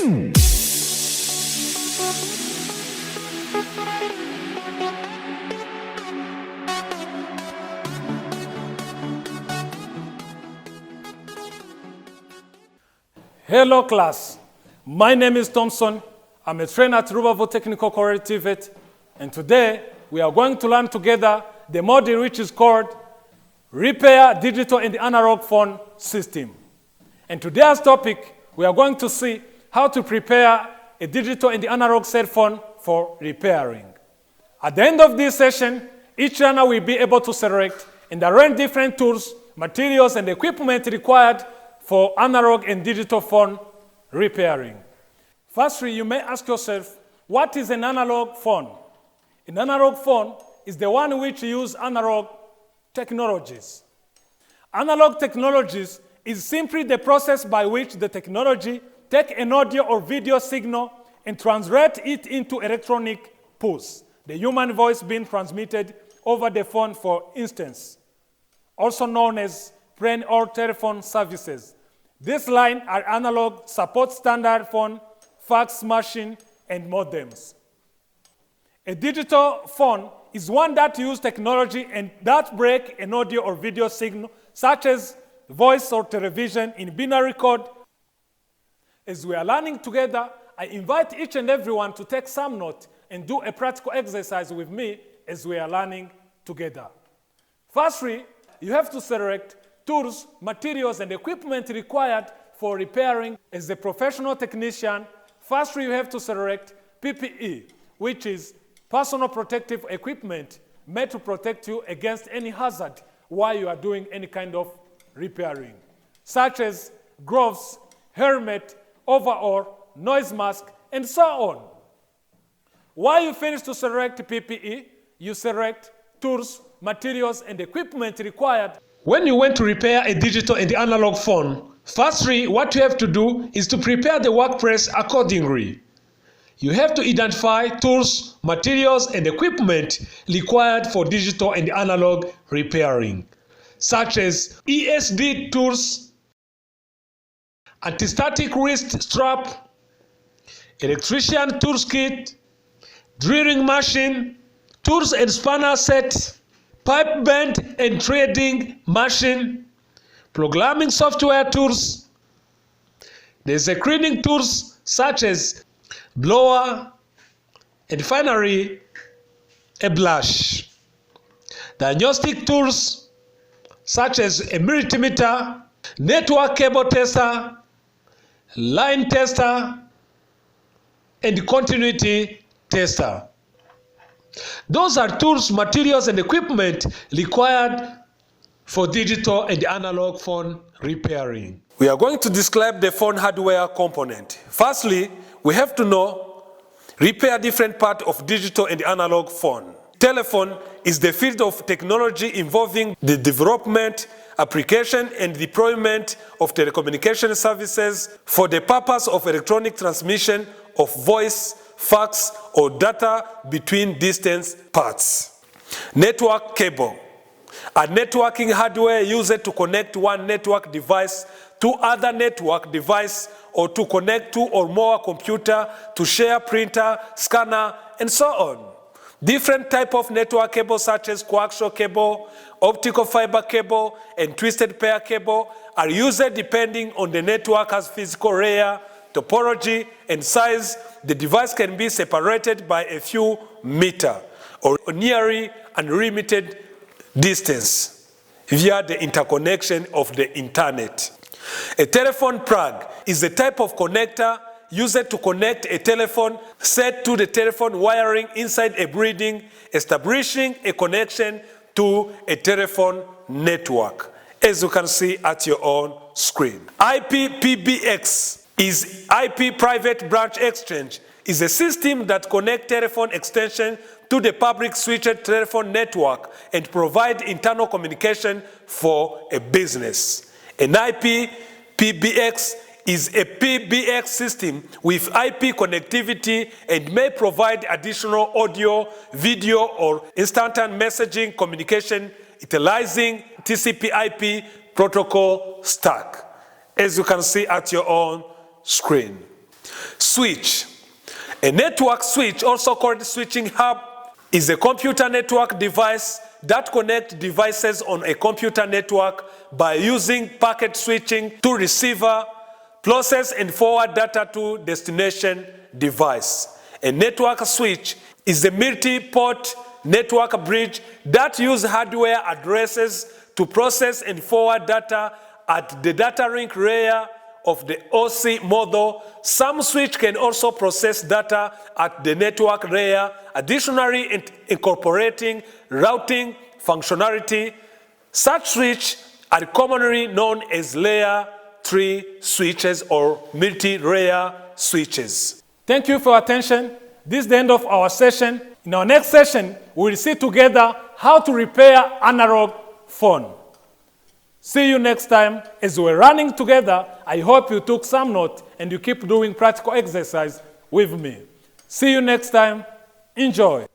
Hello class, my name is Thompson. I'm a trainer at Rubavu Technical College TVET, and today we are going to learn together the module which is called Repair Digital and Analog Phone System. And today's topic, we are going to see how to prepare a digital and analog cell phone for repairing. At the end of this session, each learner will be able to select and arrange different tools, materials, and equipment required for analog and digital phone repairing. Firstly, you may ask yourself, what is an analog phone? An analog phone is the one which uses analog technologies. Analog technologies is simply the process by which the technology takes an audio or video signal and translates it into electronic pulse, the human voice being transmitted over the phone, for instance, also known as plane or telephone services. This line are analog, support standard phone, fax machine, and modems. A digital phone is one that uses technology and that breaks an audio or video signal, such as voice or television, in binary code. As we are learning together, I invite each and everyone to take some note and do a practical exercise with me as we are learning together. Firstly, you have to select tools, materials, and equipment required for repairing. As a professional technician, firstly, you have to select PPE, which is personal protective equipment made to protect you against any hazard while you are doing any kind of repairing, such as gloves, helmet, overall, noise mask, and so on. While you finish to select PPE, you select tools, materials, and equipment required. When you want to repair a digital and analog phone, firstly, what you have to do is to prepare the workplace accordingly. You have to identify tools, materials, and equipment required for digital and analog repairing, such as ESD tools, anti-static wrist strap, electrician tools kit, drilling machine, tools and spanner set, pipe bend and threading machine, programming software tools. There's a cleaning tools such as blower, and finally, a brush. Diagnostic tools such as a multimeter, network cable tester, line tester, and continuity tester. Those are tools, materials, and equipment required for digital and analog phone repairing. We are going to describe the phone hardware component. Firstly, we have to know repair different parts of digital and analog phone. Telephone is the field of technology involving the development, application, and deployment of telecommunication services for the purpose of electronic transmission of voice, fax, or data between distant parts. Network cable. A networking hardware used to connect one network device to other network device, or to connect two or more computers to share printer, scanner, and so on. Different types of network cable such as coaxial cable, optical fiber cable, and twisted pair cable are used depending on the network's physical layer, topology, and size. The device can be separated by a few meters or nearly unlimited distance via the interconnection of the internet. A telephone plug is a type of connector used to connect a telephone set to the telephone wiring inside a building, establishing a connection to a telephone network, as you can see at your own screen. IPPBX is IP Private Branch Exchange, is a system that connects telephone extension to the public switched telephone network and provide internal communication for a business. An IPPBX is a PBX system with IP connectivity and may provide additional audio, video, or instant messaging communication utilizing TCP/IP protocol stack, as you can see at your own screen. switch. A network switch, also called switching hub, is a computer network device that connects devices on a computer network by using packet switching to receiver, process and forward data to destination device. A network switch is a multi-port network bridge that uses hardware addresses to process and forward data at the data link layer of the OC model. Some switch can also process data at the network layer, additionally incorporating routing functionality. Such switches are commonly known as layer 3 switches or multi-layer switches. Thank you for your attention. This is the end of our session. In our next session, we will see together how to repair analog phone. See you next time. As we're running together, I hope you took some note and you keep doing practical exercise with me. See you next time. Enjoy.